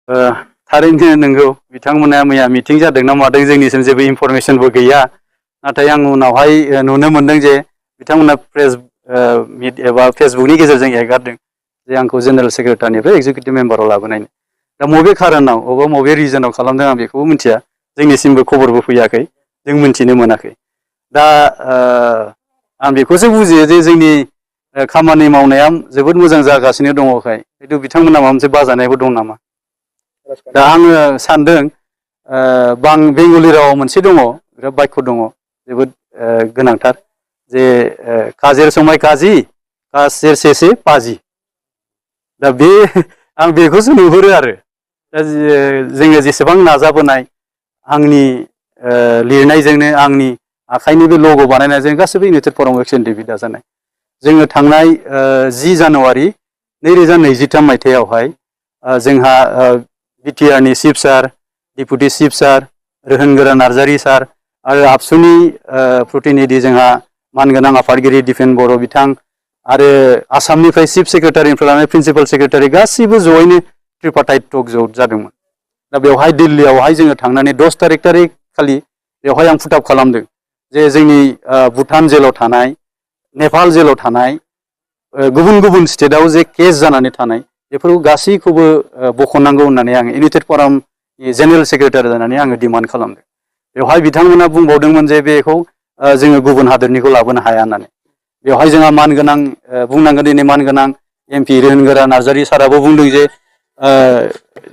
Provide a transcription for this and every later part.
थारैनो नंगौ बिथांमोना मैया मिटिं जादों ना मादों जोंनिसिम जेबो इनफरमेसनबो गैया नाथाय आं उनावहाय नुनो मोनदों जे बिथांमोना प्रेस मिट एबा फेसबुकनि गेजेरजों एगारदों जे आंखौ जेनेरेल सेक्रेटारिनिफ्राय एक्जिकिउटिभ मेम्बाराव लाबोनायनि दा मबे खारनाव अबा मबे रिजनाव खालामदों आं बेखौबो मिथिया जोंनिसिमबो खबरबो फैयाखै जों मिथिनो मोनाखै दा आं बेखौसो बुजियो जे जोंनि खामानि मावनाया जोबोद मोजां जागासिनो दङखाय खिन्थु बिथांमोना माबा मोनसे बाजानायबो दं नामा दा आङो सानदों बेंगलि रावाव मोनसे दङ बिराद बाक्य दङ जोबोद गोनांथार जे काजेर समाय काजि कासेर सेसे पाजि दा बे आं बेखौसो नुहुरो आरो दा जोङो जेसेबां नाजाबोनाय आंनि लिरनायजोंनो आंनि आखाइनि बे लग' बानायनायजों गासैबो इउनाइटेड फराम अफ एक्सन दाजानाय जोङो थांनाय 10 जानुवारि 2023 मायथाइयावहाय जोंहा बिटिआरनि चिफ सार डिपुटि चिफ सार रोहोनगोरा नार्जारी सार आरो आबसुनि प्रतिनिधि जोंहा मानगोनां आफादगिरि दिपेन बर' बिथां आरो आसामनिफ्राय चिफ सेक्रेटारिनिफ्राय लानानै प्रिन्सिपाल सेक्रेटारि गासैबो जयैनो ट्रिपार्टाइट टक जादोंमोन दा बेवहाय दिल्लीयावहाय जोङो थांनानै 10 तारिख खालि बेवहाय आं फुटाप खालामदों जे जोंनि भुटान जेलाव थानाय नेपाल जेलाव थानाय गुबुन गुबुन स्टेटआव जे केस जानानै थानाय बेफोरखौ गासैखौबो बख'नांगौ होननानै आङो इउनाइटेड फरामनि जेनेरेल सेक्रेटारि जानानै आङो डिमान्ड खालामदों बेवहाय बिथांमोना बुंबावदोंमोन जे बेखौ जोङो गुबुन हादोरनिखौ लाबोनो हाया होननानै बेवहाय जोंहा मानगोनां बुंनांगोन दिनै मानगोनां एमपि रोहोनगोरा नार्जारी साराबो बुंदों जे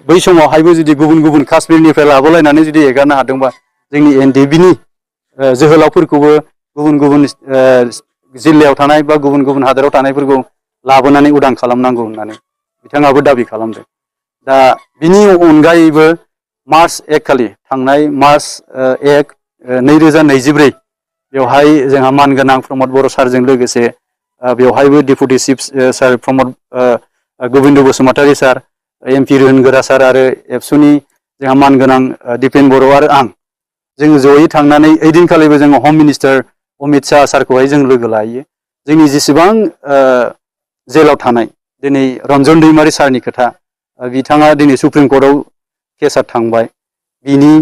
बै समावहायबो जुदि गुबुन गुबुन काश्मीरनिफ्राय लाबोलायनानै जुदि एगारनो हादोंबा जोंनि एनडिएफबिनि जोहोलावफोरखौबो गुबुन गुबुन जिल्लायाव थानाय बा गुबुन गुबुन हादोराव थानायफोरखौ लाबोनानै उदां खालामनांगौ होननानै बिथाङाबो दाबि खालामदों दा बिनि अनगायैबो मार्च 1 खालि थांनाय मार्च 1 2024 बेवहाय जोंहा मानगोनां प्रमद बर' सारजों लोगोसे बेवहायबो डिपुटि चिफ सार प्रमद गोबिन्द बसुमतारी सार एमपि रोहोनगोरा सार आरो एबसुनि जोंहा मानगोनां दिपेन बर' आरो आं जों जयै थांनानै ओइदिनखालिबो जोङो हम मिनिस्टार अमित शाह सारखौहाय जों लोगो लायो जोंनि जेसेबां जेलाव थानाय दिनै रन्जन दैमारि सारनि खोथा बिथाङा दिनै सुप्रिम कर्टआव केसा थांबाय बिनि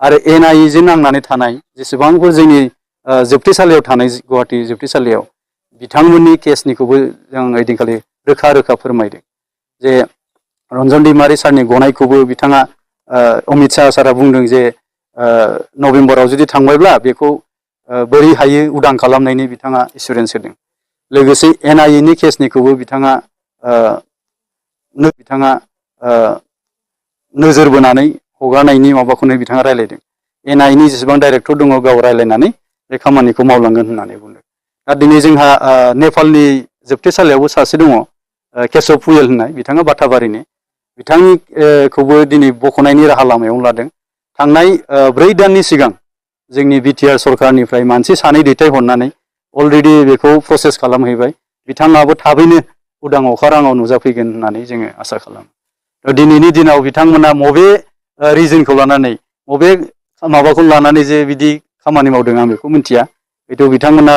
आरो एनआइए जों नांनानै थानाय जेसेबांफोर जोंनि जोबथेसालियाव थानाय गुवाहाटि जोबथेसालियाव बिथांमोननि केसनिखौबो जों ओइदिनखालि रोखा रोखा फोरमायदों जे रन्जन दैमारि सारनि गनायखौबो बिथाङा अमित शाह सारा बुंदों जे नभेम्बराव जुदि थांबायब्ला बेखौ बोरै हायो उदां खालामनायनि बिथाङा एसुरेन्स होदों लोगोसे एनआइए नि केसनिखौबो बिथाङा नोजोर बोनानै हगारनायनि माबाखौनो बिथाङा रायलायदों एनआइए नि जेसेबां डाइरेक्टर दङ गाव रायलायनानै बे खामानिखौ मावलांगोन होननानै बुंदों दा दिनै जोंहा नेपालनि जोबथेसालियावबो सासे दङ केशव पुयेल होननाय बिथाङा बाथाबारिनि बिथांनिखौबो दिनै बख'नायनि राहा लामायाव लादों थांनाय 4 दाननि सिगां जोंनि बिटिआर सरकारनिफ्राय मानसि सानै दैथायहरनानै अलरेडि बेखौ प्रसेस खालामहैबाय बिथाङाबो थाबैनो उदां अखाराङाव नुजाफैगोन होननानै जोङो आसा खालामो दिनैनि दिनाव बिथांमोना मबे रिजनखौ लानानै मबे माबाखौ लानानै जे बिदि खामानि मावदों आं बेखौ मिथिया हयथ' बिथांमोना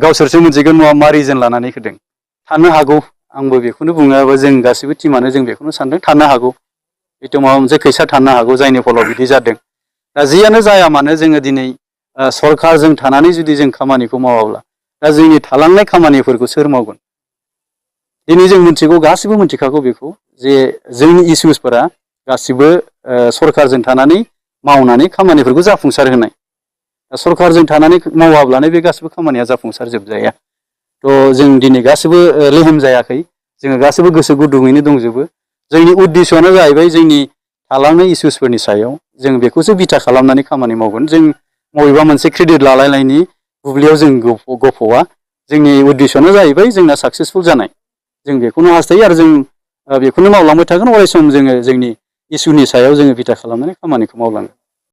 गावसोरसो मोनथिगोन मा रिजन लानानै होदों थानो हागौ आंबो बेखौनो बुङाबा जों गासैबो टिमानो जों बेखौनो सानदों थानो हागौ हयथ' माबा मोनसे खैसा थानो हागौ जायनि फलाव बिदि जादों दा जियानो जाया मानो जोङो दिनै सरकारजों थानानै जुदि जों खामानिखौ मावाब्ला दा जोंनि थालांनाय खामानिफोरखौ सोर मावगोन दिनै जों मिथिगौ गासिबो मिथिखागौ बेखौ जे जोंनि इसुसफोरा गासिबो सरकारजों थानानै मावनानै खामानिफोरखौ जाफुंसार होनाय सरकारजों थानानै मावाब्लानो बे गासिबो खामानिया जाफुंसार जोबजाया थ' जों दिनै गासिबो लेहेम जायाखै जोङो गासिबो गोसो गुदुङैनो दंजोबो जोंनि उद्देश्यआनो जाहैबाय जोंनि थालांनाय इसुसफोरनि सायाव जों बेखौसो बिथा खालामनानै खामानि मावगोन जों बबेबा मोनसे क्रेडिट लालायनायनि बुब्लियाव जों गफ'आ जोंनि उद्देश्यआनो जाहैबाय जोंना साक्सेसफुल जानाय जों बेखौनो हास्थायो आरो जों बेखौनो मावलांबाय थागोन अराय सम जोङो जोंनि इसुनि सायाव जोङो बिथा खालामनानै खामानिखौ मावलाङो